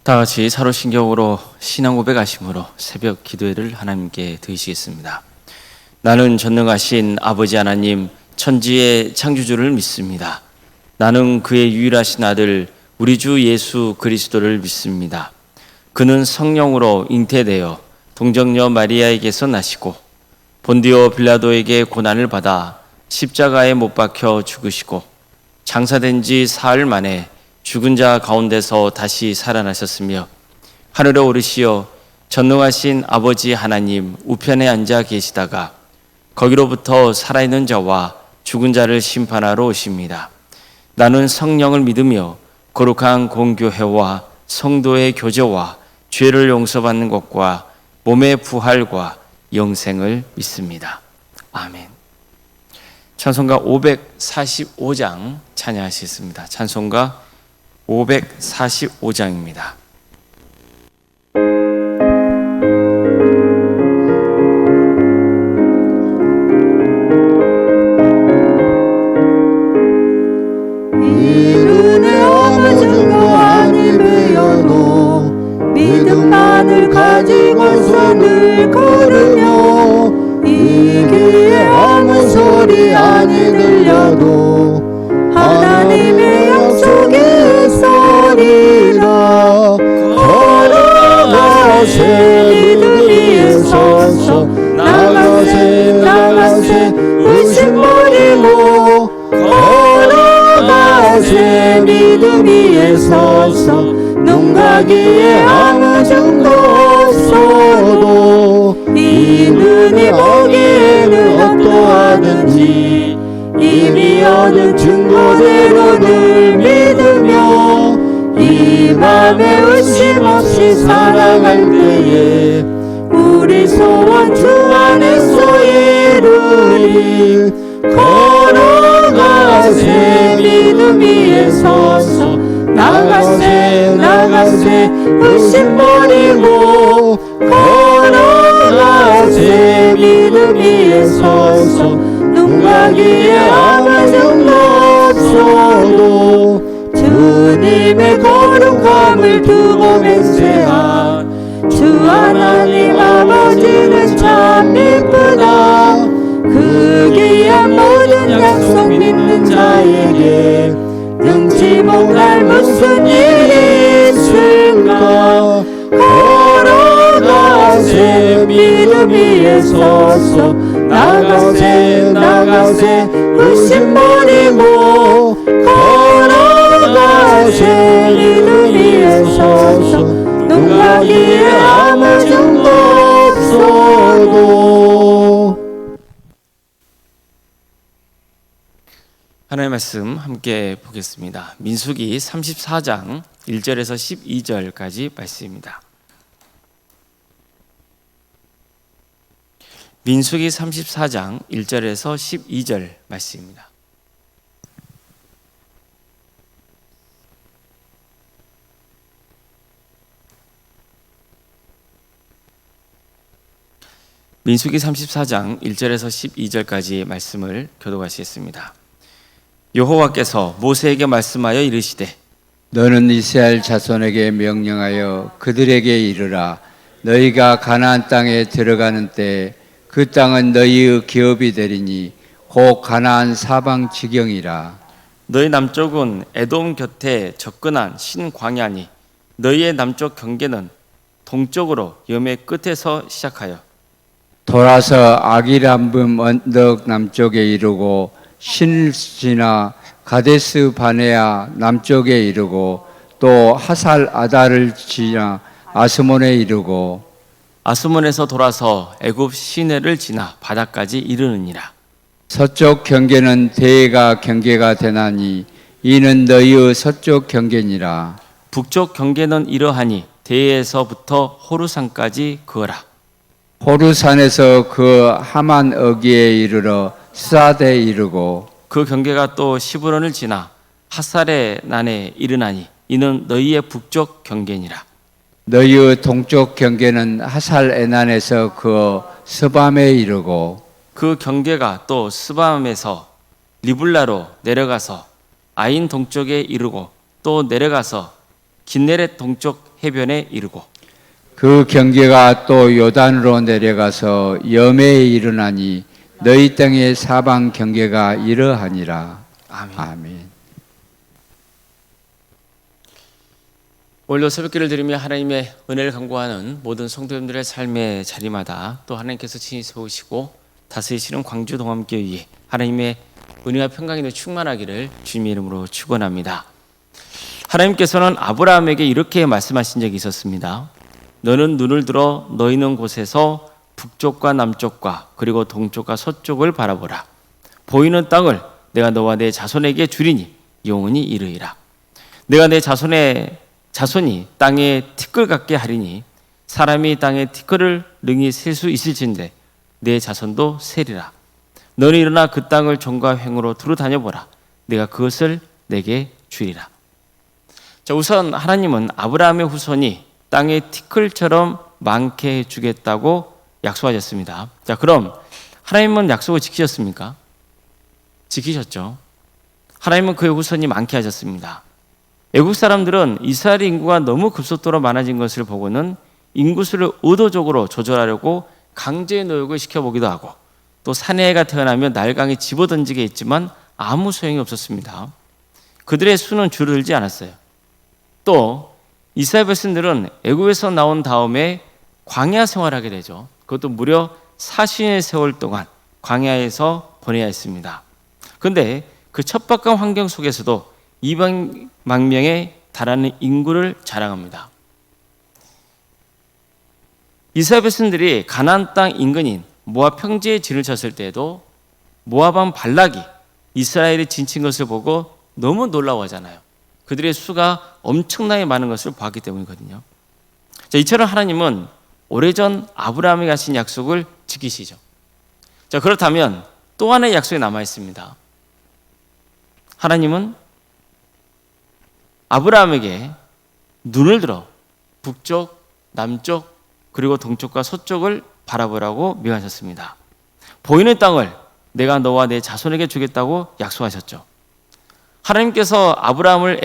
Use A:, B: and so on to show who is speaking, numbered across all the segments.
A: 다 같이 사로신경으로 신앙 고백하심으로 새벽 기도회를 하나님께 드리시겠습니다. 나는 전능하신 아버지 하나님 천지의 창조주를 믿습니다. 나는 그의 유일하신 아들 우리 주 예수 그리스도를 믿습니다. 그는 성령으로 잉태되어 동정녀 마리아에게서 나시고 본디오 빌라도에게 고난을 받아 십자가에 못 박혀 죽으시고 장사된 지 사흘 만에 죽은 자 가운데서 다시 살아나셨으며 하늘에 오르시어 전능하신 아버지 하나님 우편에 앉아 계시다가 거기로부터 살아있는 자와 죽은 자를 심판하러 오십니다. 나는 성령을 믿으며 거룩한 공교회와 성도의 교제와 죄를 용서받는 것과 몸의 부활과 영생을 믿습니다. 아멘. 찬송가 545장 찬양하시겠습니다. 찬송가 545장입니다.
B: 이른의 어느 정도 아니매여도 믿음만을 가지고서 늘 걸으며 이 귀에 아무 소리 아니 들려도 하나님의 약속이 있으리라. 걸어가세 믿음 위에 서서 나가세 의심 버리고 걸어가세 믿음 위에 서서 눈 가기에 아무 정도 없어도 이 눈이 보기에는 어떠하든지 이미 얻은 증거대로 늘 믿으며 이 맘에 의심 없이 살아갈 때에 우리 소원 주 안에서 이루리. 걸어가세 믿음 위에 서서 나가세 의심 버리고 걸어가세 믿음 위에 서서 눈 가기에 아무 정도 없어도 주님의 거룩함을 두고 맹세한 주 하나님 아버지는 참 이쁘다. 그 귀한 모든 약속 믿는 자에게 능치 못할 무슨 일이 있을까. 걸어가세 믿음 위에 서서 나가세 의심 버리고 걸어가세 믿음 위에 서서 눈 가기에 아무 정도 없어도.
A: 하나님의 말씀 함께 보겠습니다. 민수기 34장 1절에서 12절까지 말씀입니다. 민수기 34장 1절에서 12절 말씀입니다. 민수기 34장 1절에서 12절까지 말씀을 교독하시겠습니다. 여호와께서 모세에게 말씀하여 이르시되
C: 너는 이스라엘 자손에게 명령하여 그들에게 이르라. 너희가 가나안 땅에 들어가는 때 그 땅은 너희의 기업이 되리니 곧 가나안 사방 지경이라.
A: 너희 남쪽은 에돔 곁에 접근한 신광야니 너희의 남쪽 경계는 동쪽으로 염의 끝에서 시작하여
C: 돌아서 아기람붐 언덕 남쪽에 이르고 신을 지나 가데스 바네아 남쪽에 이르고 또 하살 아다를 지나 아스몬에 이르고
A: 아스몬에서 돌아서 애굽 시내를 지나 바다까지 이르느니라.
C: 서쪽 경계는 대가 경계가 되나니 이는 너희의 서쪽 경계니라.
A: 북쪽 경계는 이러하니 대에서부터 호루산까지 그어라.
C: 호루산에서 그 하만 어기에 이르러 스아대에 이르고
A: 그 경계가 또 시브론을 지나 핫살의 난에 이르나니 이는 너희의 북쪽 경계니라.
C: 너희의 동쪽 경계는 하살 에난에서 그 스밤에 이르고
A: 그 경계가 또 스밤에서 리블라로 내려가서 아인 동쪽에 이르고 또 내려가서 긴네렛 동쪽 해변에 이르고
C: 그 경계가 또 요단으로 내려가서 염해에 이르나니 너희 땅의 사방 경계가 이러하니라.
A: 아멘.
C: 아멘.
A: 오늘도 새벽기를 드리며 하나님의 은혜를 간구하는 모든 성도님들의 삶의 자리마다 또 하나님께서 친히 세우시고 다스리시는 광주 동암교회 하나님의 은혜와 평강이 충만하기를 주님의 이름으로 축원합니다. 하나님께서는 아브라함에게 이렇게 말씀하신 적이 있었습니다. 너는 눈을 들어 너 있는 곳에서 북쪽과 남쪽과 그리고 동쪽과 서쪽을 바라보라. 보이는 땅을 내가 너와 내 자손에게 주리니 영원히 이르리라. 내가 내 자손이 땅에 티끌 같게 하리니 사람이 땅에 티끌을 능히 셀 수 있을진데 내 자손도 세리라. 너는 일어나 그 땅을 종과 횡으로 두루 다녀보라. 내가 그것을 내게 주리라. 자, 우선 하나님은 아브라함의 후손이 땅의 티끌처럼 많게 해주겠다고 약속하셨습니다. 자, 그럼 하나님은 약속을 지키셨습니까? 지키셨죠. 하나님은 그의 후손이 많게 하셨습니다. 애국 사람들은 이스라엘의 인구가 너무 급속도로 많아진 것을 보고는 인구수를 의도적으로 조절하려고 강제 노역을 시켜보기도 하고 또 사내가 태어나면 날강에 집어던지게 했지만 아무 소용이 없었습니다. 그들의 수는 줄어들지 않았어요. 또 이스라엘 백성들은 애굽에서 나온 다음에 광야 생활하게 되죠. 그것도 무려 40년의 세월 동안 광야에서 보내야 했습니다. 그런데 그 척박한 환경 속에서도 200만 명에 달하는 인구를 자랑합니다. 이스라엘 백성들이 가나안 땅 인근인 모압 평지에 진을 쳤을 때에도 모압 왕 발락이 이스라엘이 진친 것을 보고 너무 놀라워하잖아요. 그들의 수가 엄청나게 많은 것을 봤기 때문이거든요. 자, 이처럼 하나님은 오래전 아브라함에게 하신 약속을 지키시죠. 자, 그렇다면 또 하나의 약속이 남아 있습니다. 하나님은 아브라함에게 눈을 들어 북쪽, 남쪽, 그리고 동쪽과 서쪽을 바라보라고 명하셨습니다. 보이는 땅을 내가 너와 내 자손에게 주겠다고 약속하셨죠. 하나님께서 아브라함을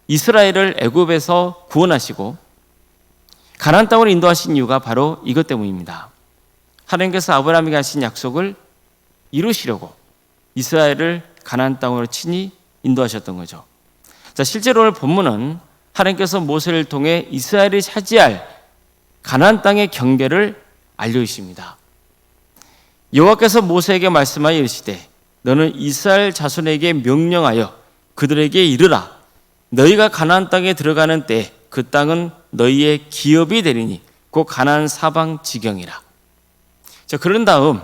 A: 이스라엘을 애굽에서 구원하시고 가나안 땅으로 인도하신 이유가 바로 이것 때문입니다. 하나님께서 아브라함에게 하신 약속을 이루시려고 이스라엘을 가나안 땅으로 친히 인도하셨던 거죠. 자, 실제로 오늘 본문은 하나님께서 모세를 통해 이스라엘이 차지할 가나안 땅의 경계를 알려주십니다. 여호와께서 모세에게 말씀하여 이르시되 너는 이스라엘 자손에게 명령하여 그들에게 이르라. 너희가 가나안 땅에 들어가는 때 그 땅은 너희의 기업이 되리니 곧 가나안 사방 지경이라. 자, 그런 다음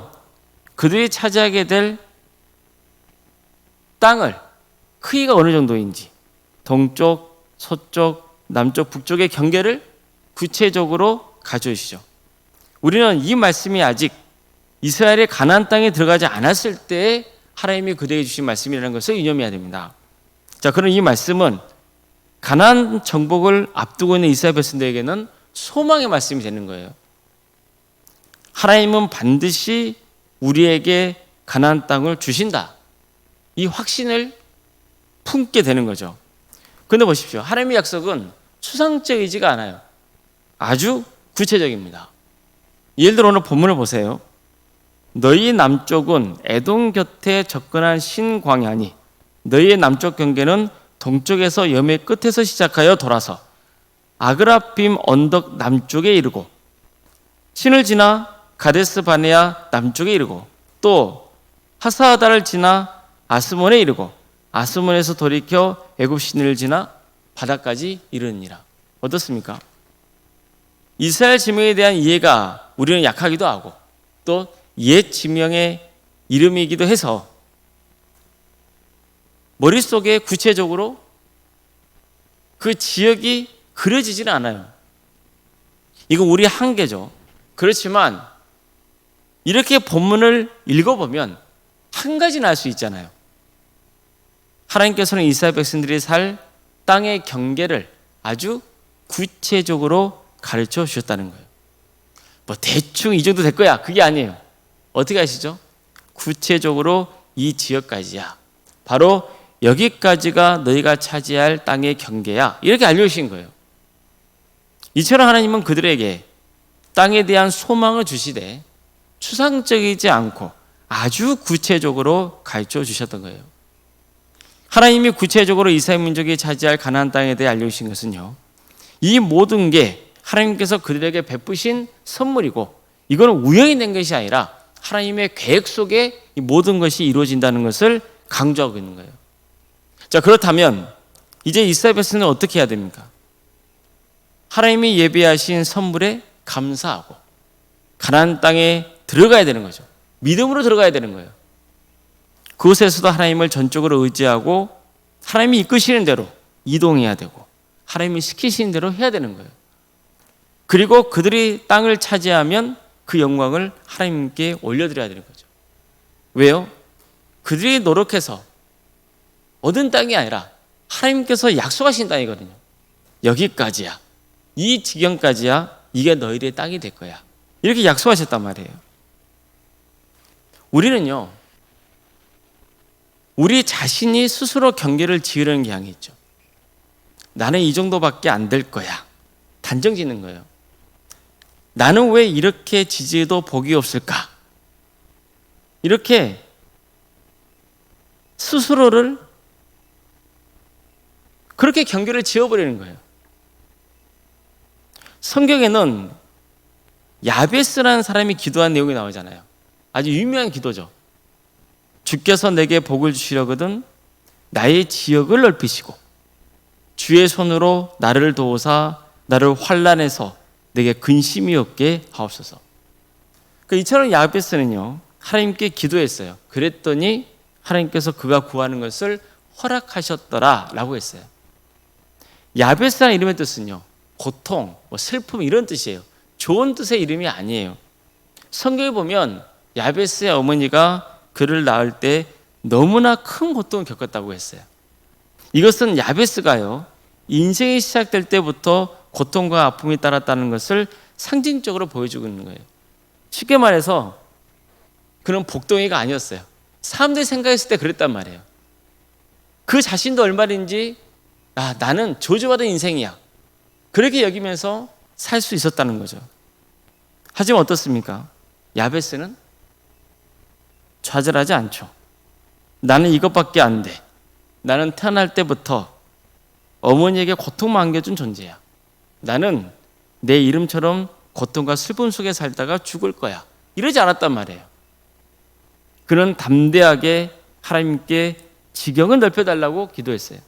A: 그들이 차지하게 될 땅을 크기가 어느 정도인지 동쪽, 서쪽, 남쪽, 북쪽의 경계를 구체적으로 가져오시죠. 우리는 이 말씀이 아직 이스라엘의 가나안 땅에 들어가지 않았을 때 하나님이 그들에게 주신 말씀이라는 것을 유념해야 됩니다. 자, 그럼 이 말씀은 가나안 정복을 앞두고 있는 이스라엘 백성들에게는 소망의 말씀이 되는 거예요. 하나님은 반드시 우리에게 가나안 땅을 주신다. 이 확신을 품게 되는 거죠. 그런데 보십시오. 하나님의 약속은 추상적이지가 않아요. 아주 구체적입니다. 예를 들어 오늘 본문을 보세요. 너희 남쪽은 에돔 곁에 접근한 신광야니 너희의 남쪽 경계는 동쪽에서 염해 끝에서 시작하여 돌아서 아그라빔 언덕 남쪽에 이르고 신을 지나 가데스 바네아 남쪽에 이르고 또 하사하다를 지나 아스몬에 이르고 아스몬에서 돌이켜 애굽 신을 지나 바다까지 이르니라. 어떻습니까? 이스라엘 지명에 대한 이해가 우리는 약하기도 하고 또 옛 지명의 이름이기도 해서 머릿속에 구체적으로 그 지역이 그려지지는 않아요. 이건 우리의 한계죠. 그렇지만 이렇게 본문을 읽어보면 한 가지는 알 수 있잖아요. 하나님께서는 이스라엘 백성들이 살 땅의 경계를 아주 구체적으로 가르쳐 주셨다는 거예요. 뭐 대충 이 정도 될 거야, 그게 아니에요. 어떻게 아시죠? 구체적으로 이 지역까지야. 바로 여기까지가 너희가 차지할 땅의 경계야. 이렇게 알려주신 거예요. 이처럼 하나님은 그들에게 땅에 대한 소망을 주시되 추상적이지 않고 아주 구체적으로 가르쳐 주셨던 거예요. 하나님이 구체적으로 이스라엘 민족이 차지할 가나안 땅에 대해 알려주신 것은요, 이 모든 게 하나님께서 그들에게 베푸신 선물이고 이거는 우연히 된 것이 아니라 하나님의 계획 속에 이 모든 것이 이루어진다는 것을 강조하고 있는 거예요. 자, 그렇다면 이제 이스라엘 백성은 어떻게 해야 됩니까? 하나님이 예비하신 선물에 감사하고 가나안 땅에 들어가야 되는 거죠. 믿음으로 들어가야 되는 거예요. 그곳에서도 하나님을 전적으로 의지하고 하나님이 이끄시는 대로 이동해야 되고 하나님이 시키시는 대로 해야 되는 거예요. 그리고 그들이 땅을 차지하면 그 영광을 하나님께 올려드려야 되는 거죠. 왜요? 그들이 노력해서 얻은 땅이 아니라 하나님께서 약속하신 땅이거든요. 여기까지야, 이 지경까지야, 이게 너희들의 땅이 될 거야, 이렇게 약속하셨단 말이에요. 우리는요, 우리 자신이 스스로 경계를 지으려는 경향이 있죠. 나는 이 정도밖에 안 될 거야, 단정 짓는 거예요. 나는 왜 이렇게 지지해도 복이 없을까? 이렇게 스스로를 그렇게 경계를 지어버리는 거예요. 성경에는 야베스라는 사람이 기도한 내용이 나오잖아요. 아주 유명한 기도죠. 주께서 내게 복을 주시려거든 나의 지역을 넓히시고 주의 손으로 나를 도우사 나를 환난에서 내게 근심이 없게 하옵소서. 이처럼 야베스는요, 하나님께 기도했어요. 그랬더니 하나님께서 그가 구하는 것을 허락하셨더라라고 했어요. 야베스라는 이름의 뜻은요, 고통, 슬픔 이런 뜻이에요. 좋은 뜻의 이름이 아니에요. 성경에 보면 야베스의 어머니가 그를 낳을 때 너무나 큰 고통을 겪었다고 했어요. 이것은 야베스가요, 인생이 시작될 때부터 고통과 아픔이 따랐다는 것을 상징적으로 보여주고 있는 거예요. 쉽게 말해서 그는 복덩이가 아니었어요. 사람들이 생각했을 때 그랬단 말이에요. 그 자신도 얼마든지 나는 저주받은 인생이야, 그렇게 여기면서 살 수 있었다는 거죠. 하지만 어떻습니까? 야베스는 좌절하지 않죠. 나는 이것밖에 안 돼. 나는 태어날 때부터 어머니에게 고통만 안겨준 존재야. 나는 내 이름처럼 고통과 슬픔 속에 살다가 죽을 거야, 이러지 않았단 말이에요. 그는 담대하게 하나님께 지경을 넓혀달라고 기도했어요.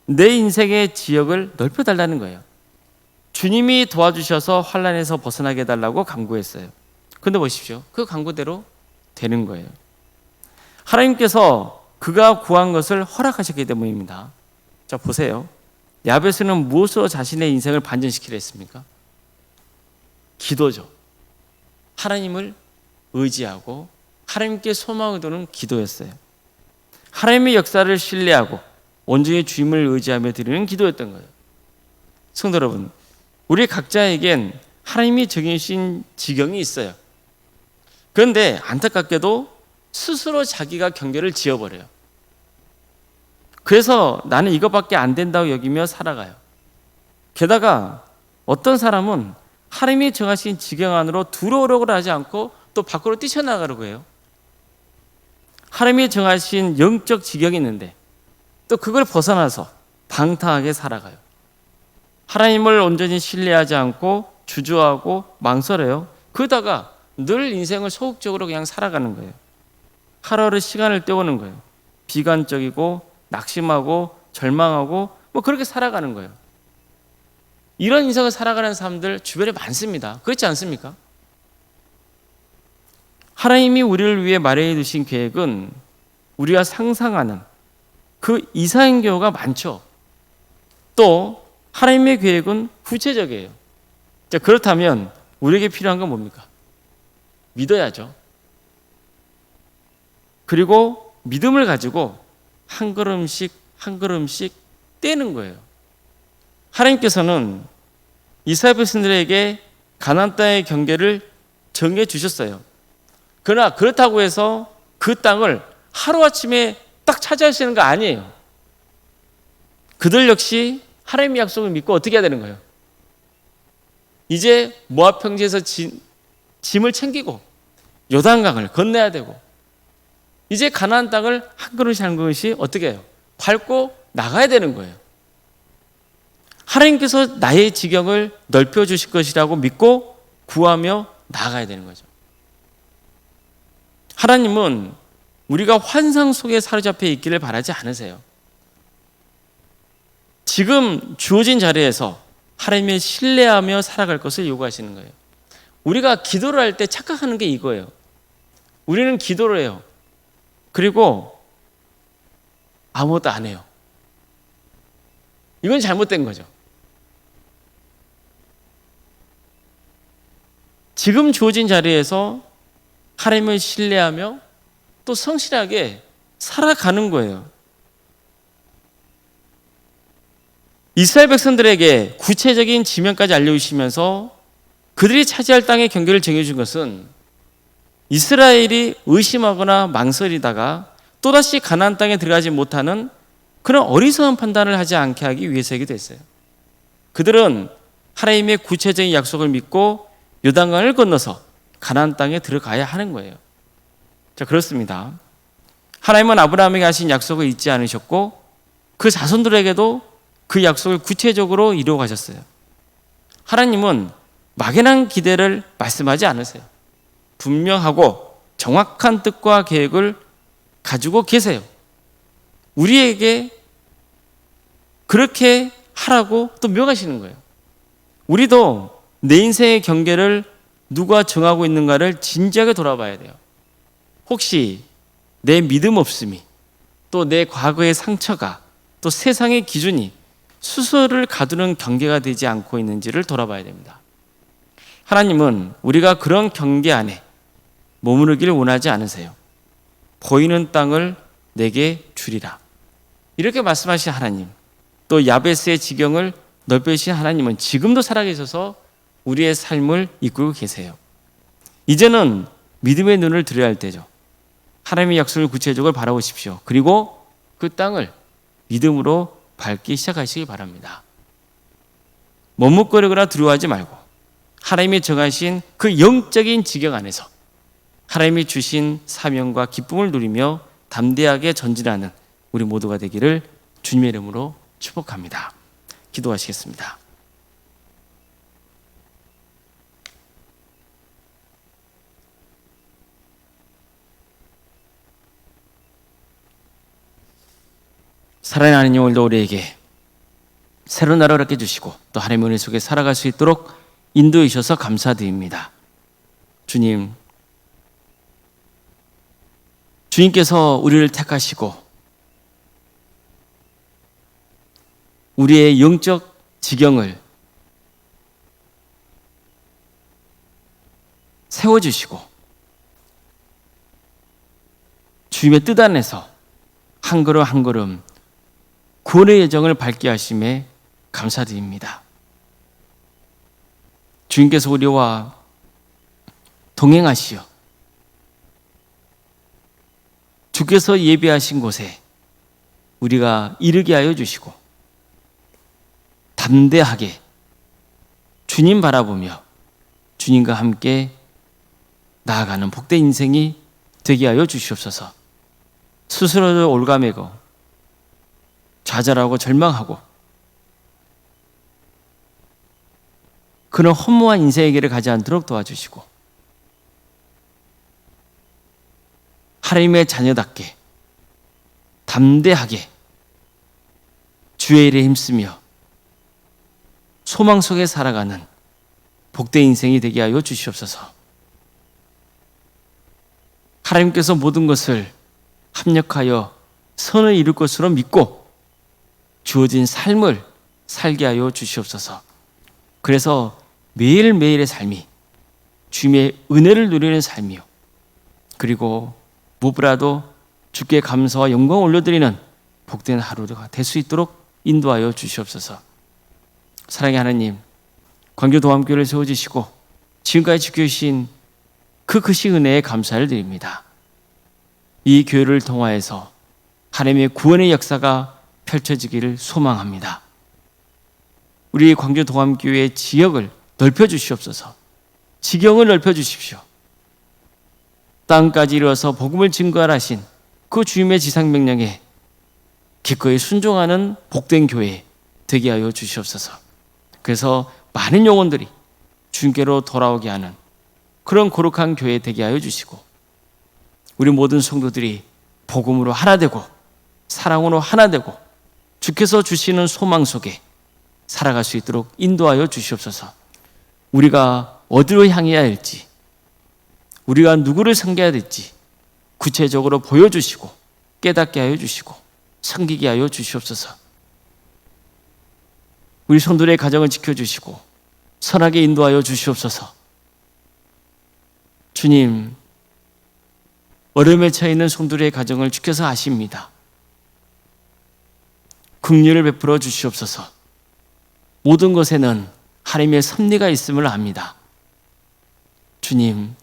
A: 내 인생의 지역을 넓혀달라는 거예요. 주님이 도와주셔서 환난에서 벗어나게 해달라고 간구했어요. 그런데 보십시오, 그 간구대로 되는 거예요. 하나님께서 그가 구한 것을 허락하셨기 때문입니다. 자, 보세요. 야베스는 무엇으로 자신의 인생을 반전시키려 했습니까? 기도죠. 하나님을 의지하고 하나님께 소망을 두는 기도였어요. 하나님의 역사를 신뢰하고 온전히 주님을 의지하며 드리는 기도였던 거예요. 성도 여러분, 우리 각자에겐 하나님이 정해주신 지경이 있어요. 그런데 안타깝게도 스스로 자기가 경계를 지어버려요. 그래서 나는 이것밖에 안 된다고 여기며 살아가요. 게다가 어떤 사람은 하나님이 정하신 지경 안으로 들어오려고 하지 않고 또 밖으로 뛰쳐나가려고 해요. 하나님이 정하신 영적 지경이 있는데 또 그걸 벗어나서 방탕하게 살아가요. 하나님을 온전히 신뢰하지 않고 주저하고 망설여요. 그러다가 늘 인생을 소극적으로 그냥 살아가는 거예요. 하루하루 시간을 때우는 거예요. 비관적이고 낙심하고 절망하고 그렇게 살아가는 거예요. 이런 인생을 살아가는 사람들 주변에 많습니다. 그렇지 않습니까? 하나님이 우리를 위해 마련해 두신 계획은 우리가 상상하는 그 이상인 경우가 많죠. 또 하나님의 계획은 구체적이에요. 자, 그렇다면 우리에게 필요한 건 뭡니까? 믿어야죠. 그리고 믿음을 가지고 한 걸음씩 한 걸음씩 떼는 거예요. 하나님께서는 이스라엘 백성들에게 가나안 땅의 경계를 정해 주셨어요. 그러나 그렇다고 해서 그 땅을 하루아침에 딱 차지할 수 있는 거 아니에요. 그들 역시 하나님의 약속을 믿고 어떻게 해야 되는 거예요? 이제 모압 평지에서 짐을 챙기고 요단강을 건너야 되고 이제 가나안 땅을 한 걸음씩 한 걸음씩 어떻게 해요? 밟고 나가야 되는 거예요. 하나님께서 나의 지경을 넓혀 주실 것이라고 믿고 구하며 나아가야 되는 거죠. 하나님은 우리가 환상 속에 사로잡혀 있기를 바라지 않으세요. 지금 주어진 자리에서 하나님을 신뢰하며 살아갈 것을 요구하시는 거예요. 우리가 기도를 할 때 착각하는 게 이거예요. 우리는 기도를 해요. 그리고 아무것도 안 해요. 이건 잘못된 거죠. 지금 주어진 자리에서 하나님을 신뢰하며 또 성실하게 살아가는 거예요. 이스라엘 백성들에게 구체적인 지명까지 알려주시면서 그들이 차지할 땅의 경계를 정해준 것은 이스라엘이 의심하거나 망설이다가 또다시 가나안 땅에 들어가지 못하는 그런 어리석은 판단을 하지 않게 하기 위해서이기도 했어요. 그들은 하나님의 구체적인 약속을 믿고 요단강을 건너서 가나안 땅에 들어가야 하는 거예요. 자, 그렇습니다. 하나님은 아브라함에게 하신 약속을 잊지 않으셨고 그 자손들에게도 그 약속을 구체적으로 이루어 가셨어요. 하나님은 막연한 기대를 말씀하지 않으세요. 분명하고 정확한 뜻과 계획을 가지고 계세요. 우리에게 그렇게 하라고 또 명하시는 거예요. 우리도 내 인생의 경계를 누가 정하고 있는가를 진지하게 돌아봐야 돼요. 혹시 내 믿음 없음이 또 내 과거의 상처가 또 세상의 기준이 수소를 가두는 경계가 되지 않고 있는지를 돌아봐야 됩니다. 하나님은 우리가 그런 경계 안에 머무르기를 원하지 않으세요. 보이는 땅을 내게 주리라. 이렇게 말씀하신 하나님, 또 야베스의 지경을 넓혀주신 하나님은 지금도 살아계셔서 우리의 삶을 이끌고 계세요. 이제는 믿음의 눈을 들여야 할 때죠. 하나님의 약속을 구체적으로 바라보십시오. 그리고 그 땅을 믿음으로 밟기 시작하시기 바랍니다. 머뭇거리거나 두려워하지 말고 하나님이 정하신 그 영적인 지경 안에서 하나님이 주신 사명과 기쁨을 누리며 담대하게 전진하는 우리 모두가 되기를 주님의 이름으로 축복합니다. 기도하시겠습니다. 사랑하는 하나님, 오늘도 우리에게 새로운 나라를 얻게 주시고 또 하나님의 은혜 속에 살아갈 수 있도록 인도해 주셔서 감사드립니다. 주님께서 우리를 택하시고 우리의 영적 지경을 세워주시고 주님의 뜻 안에서 한 걸음 한 걸음 구원의 여정을 밟게 하심에 감사드립니다. 주님께서 우리와 동행하시어 주께서 예비하신 곳에 우리가 이르게 하여 주시고 담대하게 주님 바라보며 주님과 함께 나아가는 복된 인생이 되게 하여 주시옵소서. 스스로를 올가매고 좌절하고 절망하고 그런 허무한 인생의 길을 가지 않도록 도와주시고 하나님의 자녀답게 담대하게 주의 일에 힘쓰며 소망 속에 살아가는 복된 인생이 되게 하여 주시옵소서. 하나님께서 모든 것을 합력하여 선을 이룰 것으로 믿고 주어진 삶을 살게 하여 주시옵소서. 그래서 매일매일의 삶이 주님의 은혜를 누리는 삶이요, 그리고 무엇보다도 주께 감사와 영광을 올려드리는 복된 하루가 될 수 있도록 인도하여 주시옵소서. 사랑의 하나님, 광교도함교회를 세워주시고 지금까지 지켜주신 그 크신 은혜에 감사를 드립니다. 이 교회를 통하여서 하나님의 구원의 역사가 펼쳐지기를 소망합니다. 우리 광교도함교회의 지역을 넓혀 주시옵소서. 지경을 넓혀 주십시오. 땅까지 이르러서 복음을 증거하라 하신 그 주님의 지상명령에 기꺼이 순종하는 복된 교회 되게 하여 주시옵소서. 그래서 많은 영혼들이 주님께로 돌아오게 하는 그런 거룩한 교회 되게 하여 주시고, 우리 모든 성도들이 복음으로 하나 되고 사랑으로 하나 되고 주께서 주시는 소망 속에 살아갈 수 있도록 인도하여 주시옵소서. 우리가 어디로 향해야 할지, 우리가 누구를 섬겨야 될지 구체적으로 보여주시고 깨닫게 하여 주시고 섬기게 하여 주시옵소서. 우리 성도들의 가정을 지켜주시고 선하게 인도하여 주시옵소서. 주님, 어려움에 처해 있는 성도들의 가정을 주께서 아십니다. 긍휼을 베풀어 주시옵소서. 모든 것에는 하나님의 섭리가 있음을 압니다. 주님,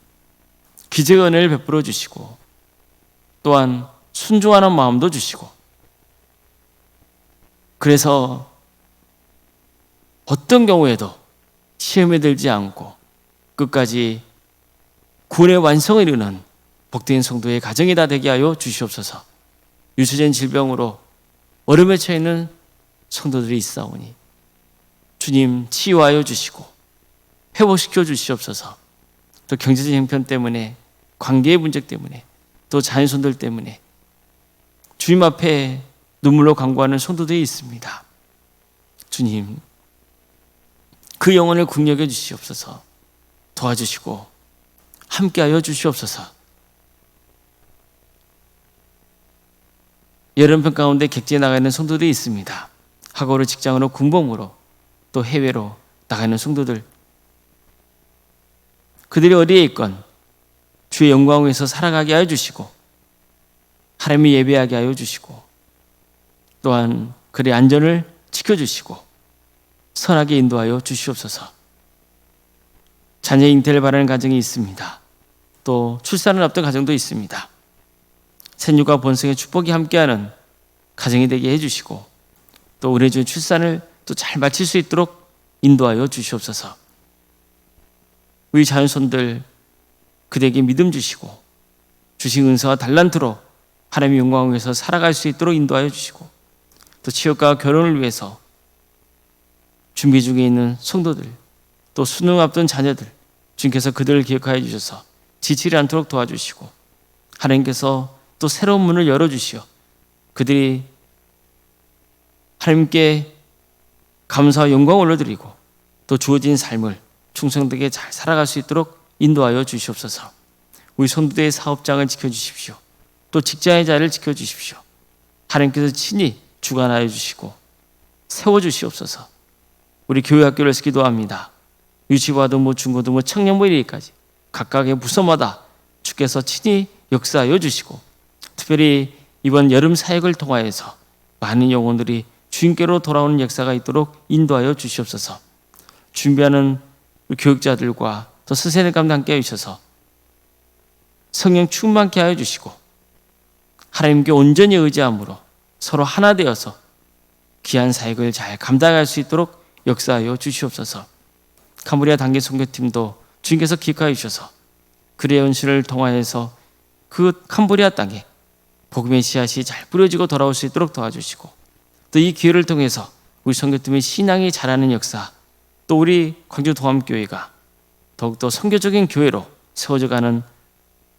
A: 기적의 은혜를 베풀어 주시고 또한 순종하는 마음도 주시고, 그래서 어떤 경우에도 시험에 들지 않고 끝까지 구원의 완성을 이루는 복된 성도의 가정이 다 되게 하여 주시옵소서. 유수된 질병으로 어려움에 처해 있는 성도들이 있사오니 주님 치유하여 주시고 회복시켜 주시옵소서. 또 경제적 형편 때문에, 관계의 문제 때문에, 또 자녀손들 때문에 주님 앞에 눈물로 간구하는 성도들이 있습니다. 주님, 그 영혼을 긍휼히 주시옵소서. 도와주시고 함께하여 주시옵소서. 여름편 가운데 객지에 나가 있는 성도들이 있습니다. 학업으로, 직장으로, 군복무로, 또 해외로 나가 있는 성도들, 그들이 어디에 있건 주의 영광을 위해서 살아가게 하여 주시고 하나님을 예배하게 하여 주시고 또한 그의 안전을 지켜주시고 선하게 인도하여 주시옵소서. 자녀 잉태를 바라는 가정이 있습니다. 또 출산을 앞둔 가정도 있습니다. 생육과 번성의 축복이 함께하는 가정이 되게 해주시고 또 은혜 주의 출산을 또 잘 마칠 수 있도록 인도하여 주시옵소서. 우리 자녀손들 그대에게 믿음 주시고 주신 은사와 달란트로 하나님의 영광을 위해서 살아갈 수 있도록 인도하여 주시고, 또 취업과 결혼을 위해서 준비 중에 있는 성도들, 또 수능 앞둔 자녀들, 주님께서 그들을 기억하여 주셔서 지치지 않도록 도와주시고 하나님께서 또 새로운 문을 열어주시어 그들이 하나님께 감사와 영광을 올려드리고 또 주어진 삶을 충성되게 잘 살아갈 수 있도록 인도하여 주시옵소서. 우리 성도들의 사업장을 지켜주십시오. 또 직장의 자리를 지켜주십시오. 하나님께서 친히 주관하여 주시고 세워주시옵소서. 우리 교회학교를 기도합니다. 유치부하든 중고등 청년부 이르기까지 각각의 부서마다 주께서 친히 역사하여 주시고, 특별히 이번 여름 사역을 통하여서 많은 영혼들이 주님께로 돌아오는 역사가 있도록 인도하여 주시옵소서. 준비하는 교육자들과 또 스승님과 함께 해주셔서 성령 충만케 하여 주시고 하나님께 온전히 의지함으로 서로 하나 되어서 귀한 사역을 잘 감당할 수 있도록 역사하여 주시옵소서. 캄보디아 단계 선교팀도 주님께서 기억하여 주셔서 그의 연수를 통하여서 그 캄보디아 땅에 복음의 씨앗이 잘 뿌려지고 돌아올 수 있도록 도와주시고, 또 이 기회를 통해서 우리 선교팀의 신앙이 자라는 역사, 또 우리 광주 동암교회가 더욱더 선교적인 교회로 세워져가는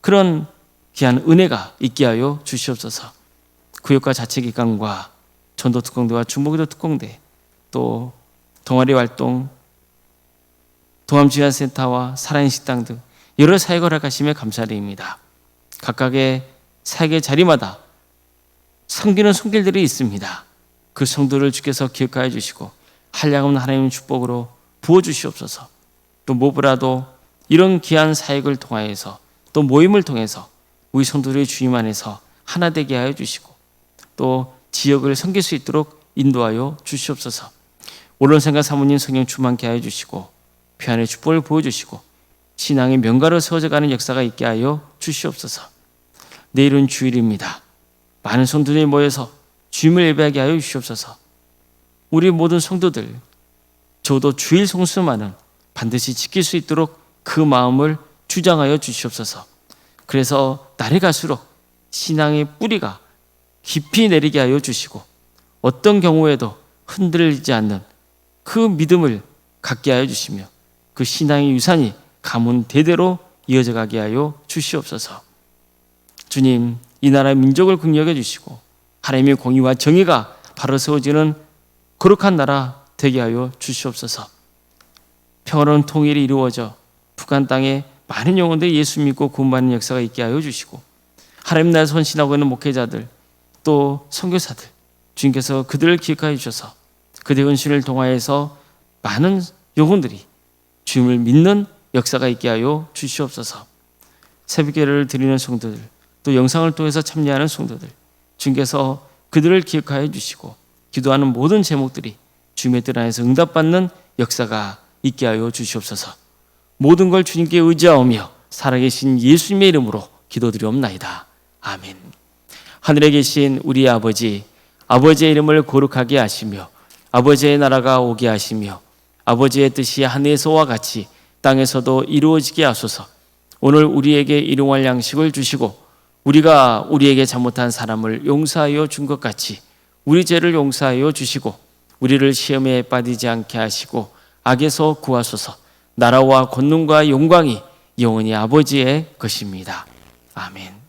A: 그런 귀한 은혜가 있게 하여 주시옵소서. 구역과 자치기관과 전도특공대와 중보기도 특공대, 또 동아리 활동, 동암지원센터와 사랑의 식당 등 여러 사역을 하시며 감사드립니다. 각각의 사역의 자리마다 섬기는 손길들이 있습니다. 그 성도를 주께서 기억하여 주시고 한량없는 하나님의 축복으로 부어주시옵소서. 또 무엇보다도 이런 귀한 사역을 통하여서 또 모임을 통해서 우리 성도들의 주님 안에서 하나 되게 하여 주시고 또 지역을 섬길 수 있도록 인도하여 주시옵소서. 오른생각 사모님 성령 충만케 하여 주시고 평안의 축복을 보여주시고 신앙의 명가로 세워져가는 역사가 있게 하여 주시옵소서. 내일은 주일입니다. 많은 성도들이 모여서 주님을 예배하게 하여 주시옵소서. 우리 모든 성도들 적어도 주일 성수만은 반드시 지킬 수 있도록 그 마음을 주장하여 주시옵소서. 그래서 날이 갈수록 신앙의 뿌리가 깊이 내리게 하여 주시고 어떤 경우에도 흔들리지 않는 그 믿음을 갖게 하여 주시며 그 신앙의 유산이 가문 대대로 이어져 가게 하여 주시옵소서. 주님, 이 나라의 민족을 긍휼해 주시고 하나님의 공의와 정의가 바로 세워지는 거룩한 나라 되게 하여 주시옵소서. 평화로운 통일이 이루어져 북한 땅에 많은 영혼들이 예수 믿고 구원받는 역사가 있게 하여 주시고 하나님 나라에 헌신하고 있는 목회자들 또 선교사들 주님께서 그들을 기억하여 주셔서 그들의 헌신을 통하여서 많은 영혼들이 주님을 믿는 역사가 있게 하여 주시옵소서. 새벽기도를 드리는 성도들 또 영상을 통해서 참여하는 성도들 주님께서 그들을 기억하여 주시고 기도하는 모든 제목들이 주님의 뜻 안에서 응답받는 역사가 있게 하여 주시옵소서. 모든 걸 주님께 의지하오며 살아계신 예수님의 이름으로 기도드리옵나이다. 아멘. 하늘에 계신 우리 아버지, 아버지의 이름을 거룩하게 하시며 아버지의 나라가 오게 하시며 아버지의 뜻이 하늘에서와 같이 땅에서도 이루어지게 하소서. 오늘 우리에게 일용할 양식을 주시고 우리가 우리에게 잘못한 사람을 용서하여 준 것 같이 우리 죄를 용서하여 주시고 우리를 시험에 빠지지 않게 하시고 악에서 구하소서. 나라와 권능과 영광이 영원히 아버지의 것입니다. 아멘.